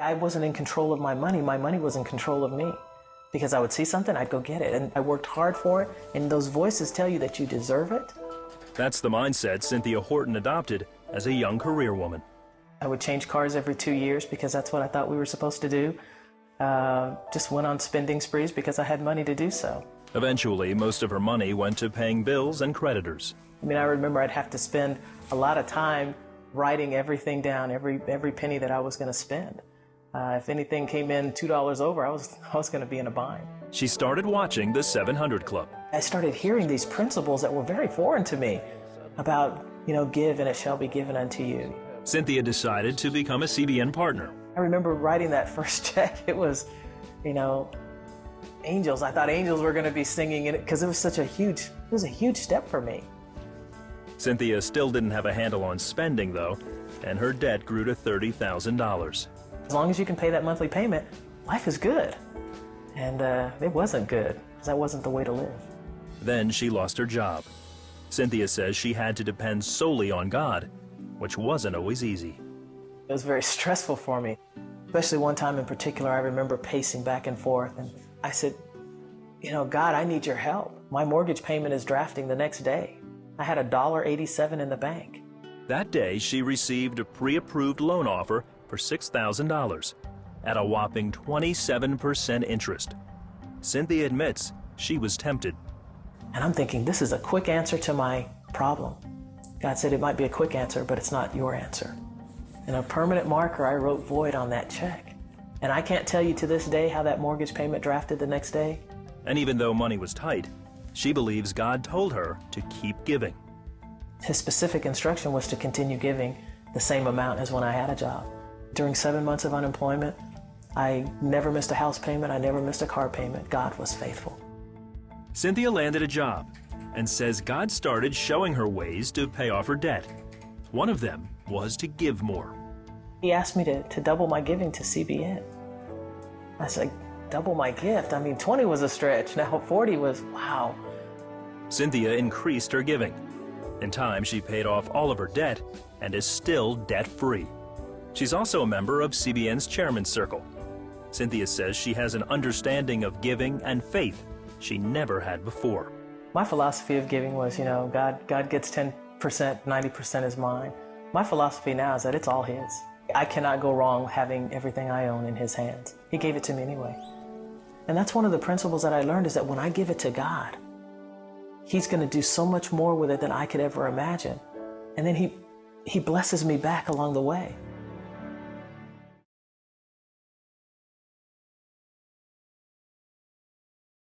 I wasn't in control of my money was in control of me. Because I would see something, I'd go get it. And I worked hard for it, and those voices tell you that you deserve it. That's the mindset Cynthia Horton adopted as a young career woman. I would change cars every 2 years because that's what I thought we were supposed to do. Just went on spending sprees because I had money to do so. Eventually, most of her money went to paying bills and creditors. I mean, I remember I'd have to spend a lot of time writing everything down, every penny that I was going to spend. If anything came in $2 over, I was going to be in a bind. She started watching the 700 Club. I started hearing these principles that were very foreign to me about, give and it shall be given unto you. Cynthia decided to become a CBN partner. I remember writing that first check. It was, angels. I thought angels were going to be singing in it because it was a huge step for me. Cynthia still didn't have a handle on spending, though, and her debt grew to $30,000. As long as you can pay that monthly payment, life is good. And it wasn't good, because that wasn't the way to live. Then she lost her job. Cynthia says she had to depend solely on God, which wasn't always easy. It was very stressful for me. Especially one time in particular, I remember pacing back and forth, and I said, God, I need your help. My mortgage payment is drafting the next day. I had $1.87 in the bank. That day, she received a pre-approved loan offer for $6,000 at a whopping 27% interest. Cynthia admits she was tempted. And I'm thinking, this is a quick answer to my problem. God said it might be a quick answer, but it's not your answer. In a permanent marker, I wrote void on that check. And I can't tell you to this day how that mortgage payment drafted the next day. And even though money was tight, she believes God told her to keep giving. His specific instruction was to continue giving the same amount as when I had a job. During 7 months of unemployment, I never missed a house payment. I never missed a car payment. God was faithful. Cynthia landed a job and says God started showing her ways to pay off her debt. One of them was to give more. He asked me to double my giving to CBN. I said, double my gift? I mean, 20 was a stretch. Now 40 was, wow. Cynthia increased her giving. In time, she paid off all of her debt and is still debt-free. She's also a member of CBN's Chairman's Circle. Cynthia says she has an understanding of giving and faith she never had before. My philosophy of giving was, God gets 10%, 90% is mine. My philosophy now is that it's all His. I cannot go wrong having everything I own in His hands. He gave it to me anyway. And that's one of the principles that I learned, is that when I give it to God, He's going to do so much more with it than I could ever imagine. And then He blesses me back along the way.